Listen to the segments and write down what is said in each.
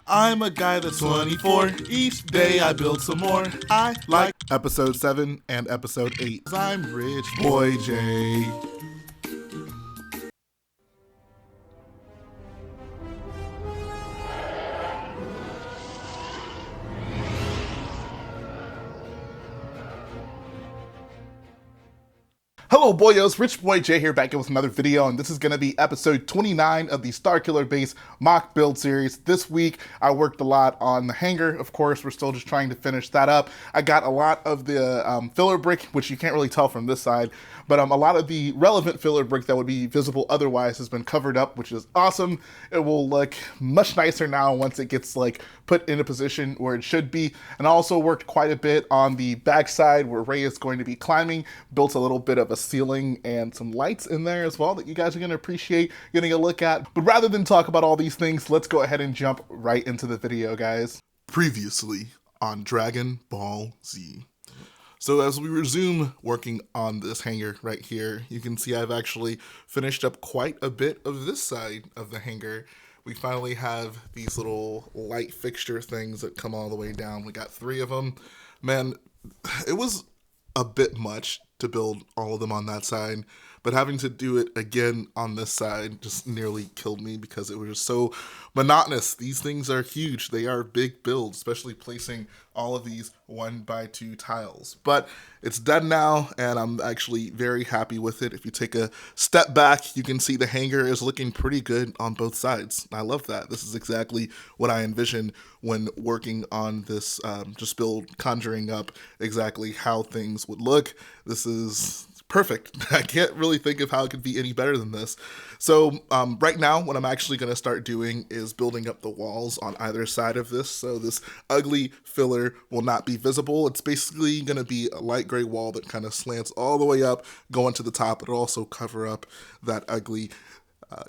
I'm a guy that's 24. Each day I build some more. I like episode 7 and episode 8. I'm Rich Boy J. Hello boyos, Rich Boy J here back with another video, and this is going to be episode 29 of the Starkiller base mock build series. This week I worked a lot on the hangar. Of course, we're still just trying to finish that up. I got a lot of the filler brick, which you can't really tell from this side, but a lot of the relevant filler brick that would be visible otherwise has been covered up, which is awesome. It will look much nicer now once it gets put in a position where it should be. And I also worked quite a bit on the backside where Ray is going to be climbing, built a little bit of a ceiling and some lights in there as well that you guys are going to appreciate getting a look at. But rather than talk about all these things, let's go ahead and jump right into the video, guys. Previously on Dragon Ball Z. So as we resume working on this hangar right here, you can see I've actually finished up quite a bit of this side of the hangar. We finally have these little light fixture things that come all the way down. We got 3 of them. Man, it was a bit much to build all of them on that side, but having to do it again on this side just nearly killed me because it was just so monotonous. These things are huge. They are big builds, especially placing all of these 1x2 tiles. But it's done now, and I'm actually very happy with it. If you take a step back, you can see the hangar is looking pretty good on both sides. I love that. This is exactly what I envisioned when working on this just build, conjuring up exactly how things would look. This is perfect. I can't really think of how it could be any better than this. So right now, what I'm actually going to start doing is building up the walls on either side of this. So this ugly filler will not be visible. It's basically going to be a light gray wall that kind of slants all the way up, going to the top. It'll also cover up that ugly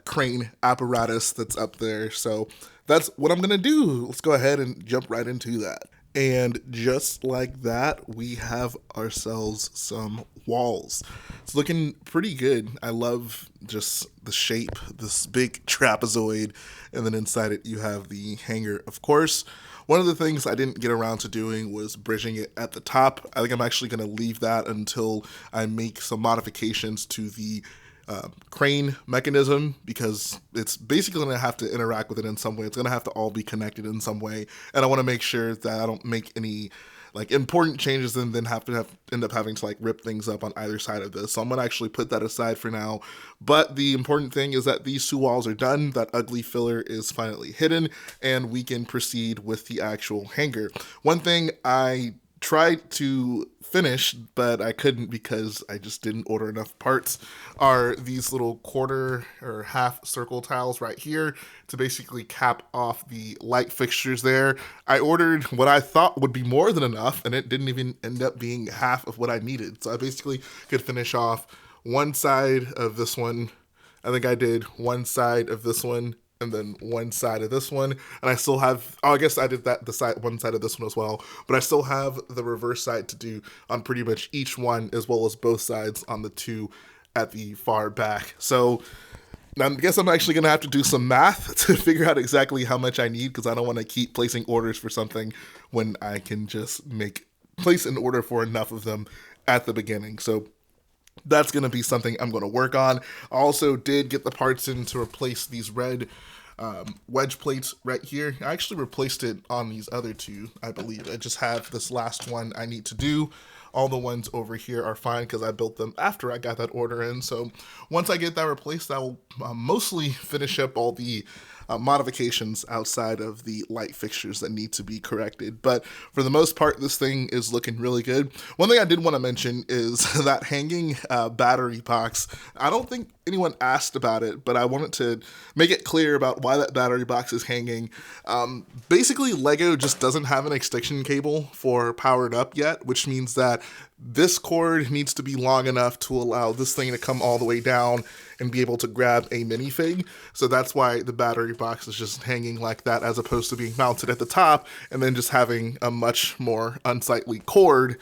crane apparatus that's up there. So that's what I'm going to do. Let's go ahead and jump right into that. And just like that, we have ourselves some walls. It's looking pretty good. I love just the shape, this big trapezoid, and then inside it you have the hangar, of course. One of the things I didn't get around to doing was bridging it at the top. I think I'm actually going to leave that until I make some modifications to the crane mechanism, because it's basically going to have to interact with it in some way. It's going to have to all be connected in some way, and I want to make sure that I don't make any important changes and then end up having to rip things up on either side of this. So I'm going to actually put that aside for now. But the important thing is that these 2 walls are done, that ugly filler is finally hidden, and we can proceed with the actual hangar. One thing I tried to finish, but I couldn't because I just didn't order enough parts, are these little quarter or half circle tiles right here to basically cap off the light fixtures there. I ordered what I thought would be more than enough, and it didn't even end up being half of what I needed. So I basically could finish off one side of this one. I think I did one side of this one, and then one side of this one, and I still have, I guess I did one side of this one as well, but I still have the reverse side to do on pretty much each one, as well as both sides on the 2 at the far back. So I guess I'm actually gonna have to do some math to figure out exactly how much I need, because I don't want to keep placing orders for something when I can just place an order for enough of them at the beginning. So that's going to be something I'm going to work on. I also did get the parts in to replace these red wedge plates right here. I actually replaced it on these other 2, I believe. I just have this last one I need to do. All the ones over here are fine because I built them after I got that order in. So once I get that replaced, I will mostly finish up all the modifications outside of the light fixtures that need to be corrected. But for the most part, this thing is looking really good. One thing I did want to mention is that hanging battery box. I don't think anyone asked about it, but I wanted to make it clear about why that battery box is hanging. Basically, Lego just doesn't have an extension cable for powered up yet, which means that this cord needs to be long enough to allow this thing to come all the way down and be able to grab a minifig. So that's why the battery box is just hanging like that, as opposed to being mounted at the top and then just having a much more unsightly cord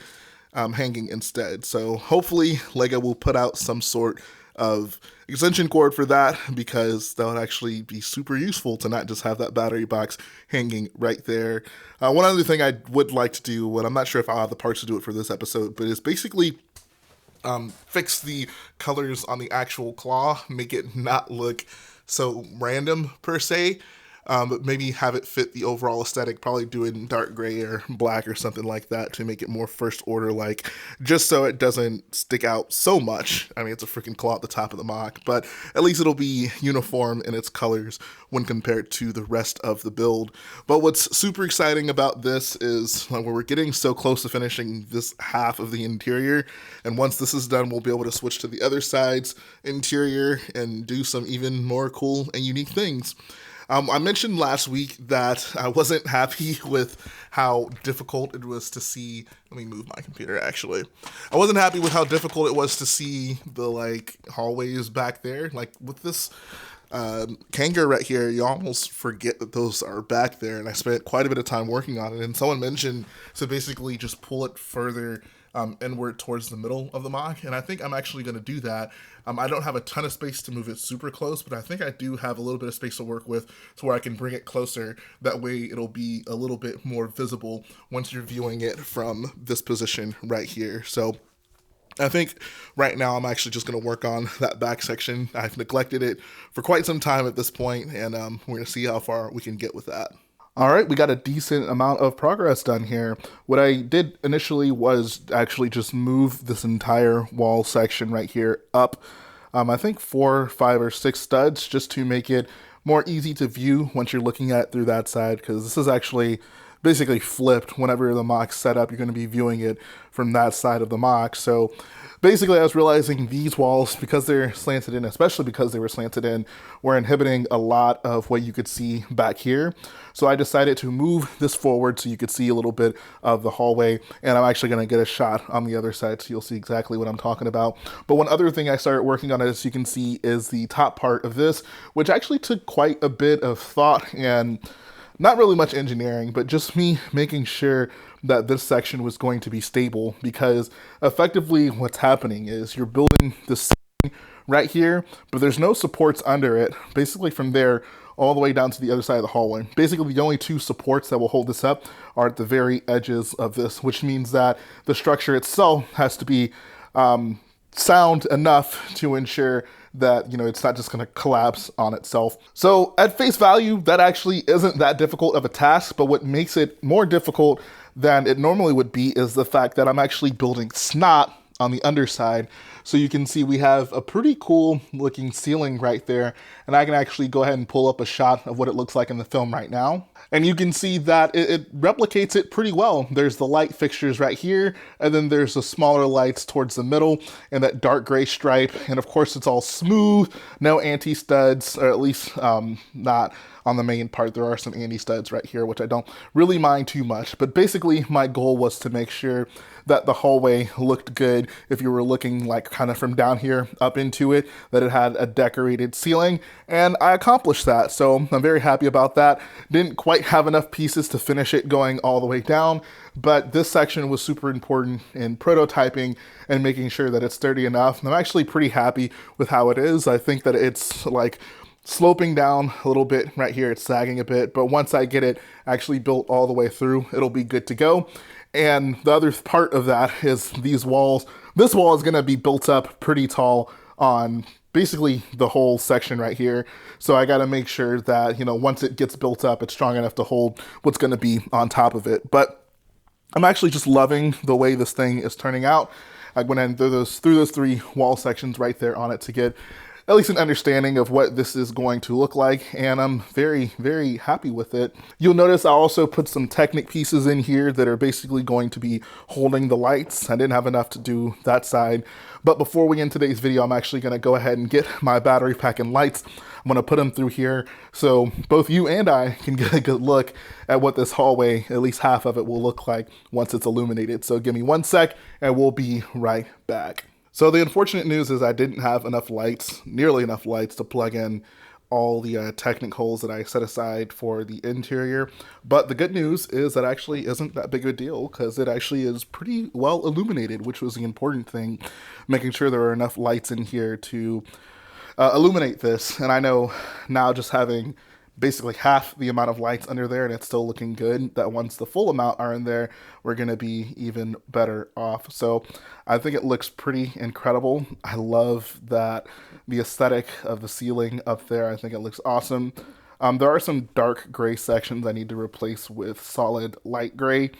hanging instead. So hopefully Lego will put out some sort of extension cord for that, because that would actually be super useful to not just have that battery box hanging right there. One other thing I would like to do, and I'm not sure if I'll have the parts to do it for this episode, but is basically fix the colors on the actual claw, make it not look so random per se, but maybe have it fit the overall aesthetic, probably do it in dark gray or black or something like that to make it more first order like, just so it doesn't stick out so much. I mean, it's a freaking claw at the top of the MOC, but at least it'll be uniform in its colors when compared to the rest of the build. But what's super exciting about this is when we're getting so close to finishing this half of the interior, and once this is done, we'll be able to switch to the other side's interior and do some even more cool and unique things. I mentioned last week that I wasn't happy with how difficult it was to see. Let me move my computer, actually. I wasn't happy with how difficult it was to see the hallways back there. Like with this hangar right here, you almost forget that those are back there, and I spent quite a bit of time working on it. And someone mentioned to basically just pull it further inward towards the middle of the MOC, and I think I'm actually going to do that. I don't have a ton of space to move it super close, but I think I do have a little bit of space to work with to where I can bring it closer. That way it'll be a little bit more visible once you're viewing it from this position right here. So I think right now I'm actually just going to work on that back section. I've neglected it for quite some time at this point, and we're going to see how far we can get with that. All right, we got a decent amount of progress done here. What I did initially was actually just move this entire wall section right here up. I think 4, 5, or 6 studs just to make it more easy to view once you're looking at it through that side, because this is actually basically flipped. Whenever the MOC's set up, you're going to be viewing it from that side of the MOC. So basically I was realizing these walls, because they're slanted in, especially because they were slanted in, were inhibiting a lot of what you could see back here. So I decided to move this forward so you could see a little bit of the hallway, and I'm actually going to get a shot on the other side so you'll see exactly what I'm talking about. But one other thing I started working on, as you can see, is the top part of this, which actually took quite a bit of thought and not really much engineering, but just me making sure that this section was going to be stable, because effectively what's happening is you're building this right here, but there's no supports under it. Basically from there all the way down to the other side of the hallway. Basically the only 2 supports that will hold this up are at the very edges of this, which means that the structure itself has to be sound enough to ensure that, it's not just going to collapse on itself. So at face value, that actually isn't that difficult of a task, but what makes it more difficult than it normally would be is the fact that I'm actually building snot on the underside. So you can see we have a pretty cool looking ceiling right there, and I can actually go ahead and pull up a shot of what it looks like in the film right now. And you can see that it replicates it pretty well. There's the light fixtures right here, and then there's the smaller lights towards the middle and that dark gray stripe. And of course it's all smooth, no anti-studs, or at least not on the main part. There are some anti-studs right here, which I don't really mind too much. But basically my goal was to make sure that the hallway looked good if you were looking like kind of from down here up into it, that it had a decorated ceiling, and I accomplished that. So I'm very happy about that. Didn't quite have enough pieces to finish it going all the way down, but this section was super important in prototyping and making sure that it's sturdy enough. And I'm actually pretty happy with how it is. I think that it's like sloping down a little bit right here. It's sagging a bit, but once I get it actually built all the way through, it'll be good to go. And the other part of that is these walls. This wall is going to be built up pretty tall on basically the whole section right here. So I got to make sure that, once it gets built up, it's strong enough to hold what's going to be on top of it. But I'm actually just loving the way this thing is turning out. I went in through those 3 wall sections right there on it to get at least an understanding of what this is going to look like, and I'm very, very happy with it. You'll notice I also put some Technic pieces in here that are basically going to be holding the lights. I didn't have enough to do that side, but before we end today's video, I'm actually going to go ahead and get my battery pack and lights. I'm going to put them through here so both you and I can get a good look at what this hallway, at least half of it, will look like once it's illuminated. So give me 1 sec and we'll be right back. So the unfortunate news is I didn't have enough lights, nearly enough lights, to plug in all the technicals that I set aside for the interior. But the good news is that actually isn't that big of a deal because it actually is pretty well illuminated, which was the important thing, making sure there are enough lights in here to illuminate this. And I know now just having basically half the amount of lights under there and it's still looking good, that once the full amount are in there, we're going to be even better off. So I think it looks pretty incredible. I love that the aesthetic of the ceiling up there. I think it looks awesome. There are some dark gray sections I need to replace with solid light gray.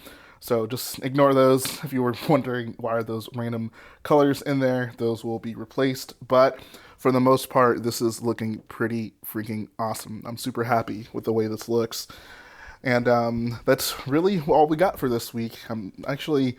So just ignore those. If you were wondering why are those random colors in there, those will be replaced. But for the most part, this is looking pretty freaking awesome. I'm super happy with the way this looks. And that's really all we got for this week. I'm actually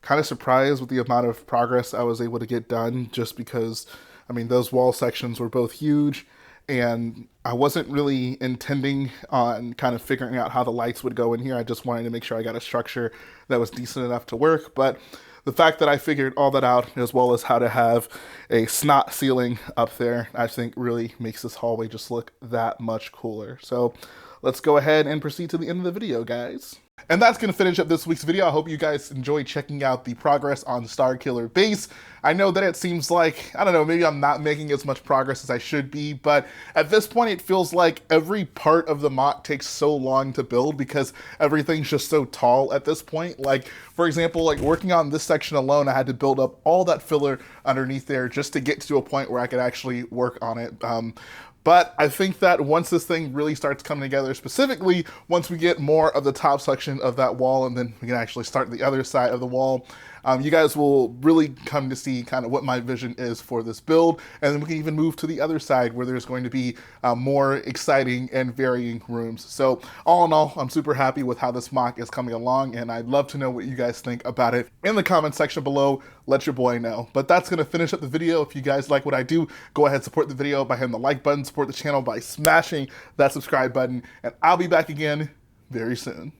kind of surprised with the amount of progress I was able to get done just because, I mean, those wall sections were both huge. And I wasn't really intending on kind of figuring out how the lights would go in here. I just wanted to make sure I got a structure that was decent enough to work. But the fact that I figured all that out, as well as how to have a snot ceiling up there, I think really makes this hallway just look that much cooler. So let's go ahead and proceed to the end of the video, guys. And that's going to finish up this week's video. I hope you guys enjoyed checking out the progress on the Starkiller base. I know that it seems like, I don't know, maybe I'm not making as much progress as I should be, but at this point it feels like every part of the MOC takes so long to build because everything's just so tall at this point. Like, for example, like working on this section alone, I had to build up all that filler underneath there just to get to a point where I could actually work on it. But I think that once this thing really starts coming together, specifically once we get more of the top section of that wall and then we can actually start the other side of the wall, you guys will really come to see kind of what my vision is for this build. And then we can even move to the other side where there's going to be more exciting and varying rooms. So all in all, I'm super happy with how this MOC is coming along, and I'd love to know what you guys think about it in the comment section below. Let your boy know. But that's going to finish up the video. If you guys like what I do, go ahead and support the video by hitting the like button, support the channel by smashing that subscribe button, and I'll be back again very soon.